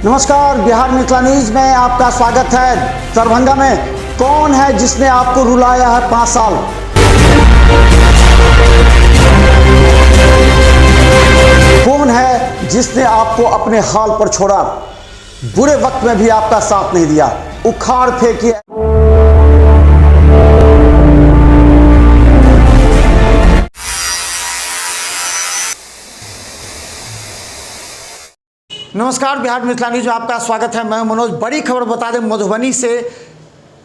नमस्कार, बिहार मिथिला न्यूज में आपका स्वागत है। दरभंगा में कौन है जिसने आपको रुलाया है 5 साल? कौन है जिसने आपको अपने हाल पर छोड़ा? बुरे वक्त में भी आपका साथ नहीं दिया, उखाड़ फेंकी। नमस्कार, बिहार मिथिला न्यूज में आपका स्वागत है। मैं मनोज। बड़ी खबर बता दें मधुबनी से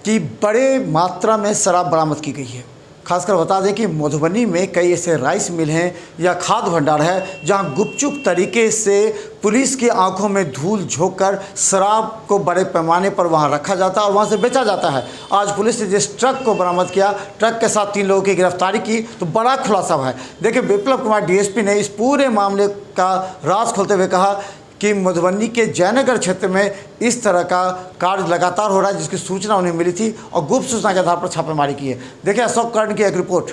कि बड़े मात्रा में शराब बरामद की गई है। खासकर बता दें कि मधुबनी में कई ऐसे राइस मिल हैं या खाद्य भंडार है जहां गुपचुप तरीके से पुलिस की आंखों में धूल झोंक कर शराब को बड़े पैमाने पर वहां रखा जाता है और वहां से बेचा जाता है। आज पुलिस ने जिस ट्रक को बरामद किया, ट्रक के साथ 3 लोगों की गिरफ्तारी की, तो बड़ा खुलासा है। देखिए, विप्लव कुमार डीएसपी ने इस पूरे मामले का राज खोलते हुए कहा कि मधुबनी के जयनगर क्षेत्र में इस तरह का कार्य लगातार हो रहा है, जिसकी सूचना उन्हें मिली थी और गुप्त सूचना के आधार पर छापेमारी की है। देखिए अशोक कर्ण की एक रिपोर्ट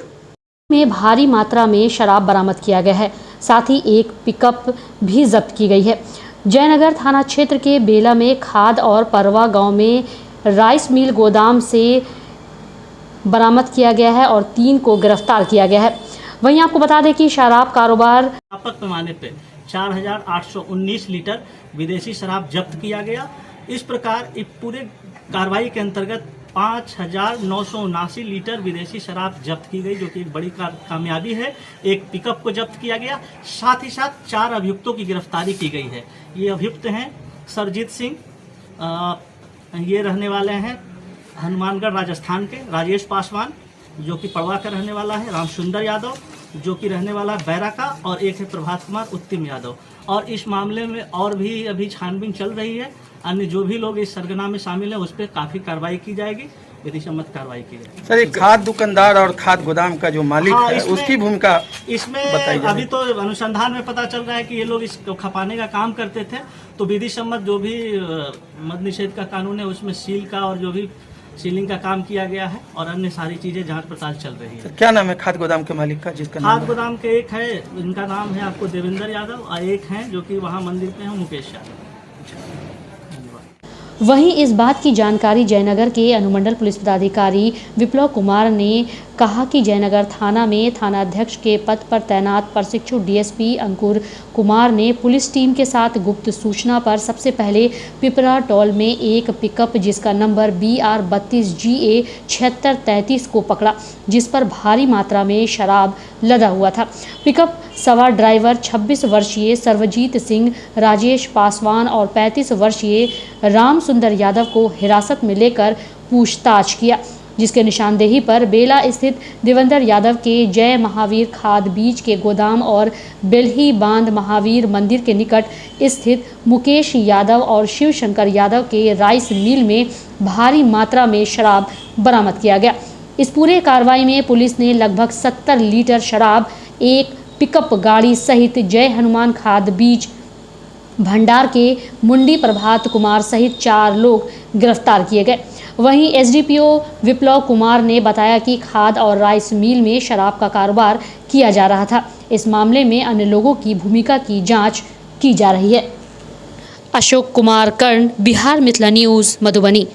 में भारी मात्रा में शराब बरामद किया गया है। साथ ही एक पिकअप भी जब्त की गई है। जयनगर थाना क्षेत्र के बेला में खाद और परवा गांव में राइस मिल गोदाम से बरामद किया गया है और 3 को गिरफ्तार किया गया है। वहीं आपको बता दें कि शराब कारोबार व्यापक पैमाने पे 4,819 लीटर विदेशी शराब जब्त किया गया। इस प्रकार इस पूरे कार्रवाई के अंतर्गत 5,979 लीटर विदेशी शराब जब्त की गई, जो कि एक बड़ी कामयाबी है। एक पिकअप को जब्त किया गया। साथ ही साथ 4 अभियुक्तों की गिरफ्तारी की गई है। ये अभियुक्त हैं सरजीत सिंह, ये रहने वाले हैं हनुमानगढ़ राजस्थान के, राजेश पासवान जो कि पड़वा का रहने वाला है, रामसुंदर यादव जो कि रहने वाला है बैरा का, और एक है प्रभात कुमार उत्तिम यादव। और इस मामले में और भी अभी छानबीन चल रही है। अन्य जो भी लोग इस सरगना में शामिल हैं उस पर काफ़ी कार्रवाई की जाएगी, विधि सम्मत कार्रवाई की जाएगी। सर, एक खाद दुकानदार और खाद गोदाम का जो मालिक है उसकी भूमिका इसमें अभी तो अनुसंधान में पता चल रहा है कि ये लोग इसको खपाने का काम करते थे। तो विधि सम्मत जो भी मद निषेध का कानून है उसमें सील का और जो भी सीलिंग का काम किया गया है और अन्य सारी चीजें जांच पड़ताल चल रही है। क्या नाम है खाद गोदाम के मालिक का? जिसका खाद गोदाम के एक है, इनका नाम है आपको देवेंद्र यादव, और एक है जो कि वहाँ मंदिर पे है मुकेश यादव। वहीं इस बात की जानकारी जयनगर के अनुमंडल पुलिस पदाधिकारी विप्लव कुमार ने कहा कि जयनगर थाना में थानाध्यक्ष के पद पर तैनात प्रशिक्षु डीएसपी अंकुर कुमार ने पुलिस टीम के साथ गुप्त सूचना पर सबसे पहले पिपरा टोल में एक पिकअप जिसका नंबर BR 32GA 7633 को पकड़ा, जिस पर भारी मात्रा में शराब लदा हुआ था। पिकअप सवार ड्राइवर 26 वर्षीय सर्वजीत सिंह, राजेश पासवान और 35 वर्षीय रामसुंदर यादव को हिरासत में लेकर पूछताछ किया, जिसके निशानदेही पर बेला स्थित देवेंद्र यादव के जय महावीर खाद बीज के गोदाम और बेल्ही बांध महावीर मंदिर के निकट स्थित मुकेश यादव और शिव शंकर यादव के राइस मिल में भारी मात्रा में शराब बरामद किया गया। इस पूरे कार्रवाई में पुलिस ने लगभग 70 लीटर शराब, एक पिकअप गाड़ी सहित जय हनुमान खाद बीज भंडार के मुंडी प्रभात कुमार सहित 4 लोग गिरफ्तार किए गए। वहीं एसडीपीओ विप्लव कुमार ने बताया कि खाद और राइस मिल में शराब का कारोबार किया जा रहा था। इस मामले में अन्य लोगों की भूमिका की जांच की जा रही है। अशोक कुमार कर्ण, बिहार मिथिला न्यूज़, मधुबनी।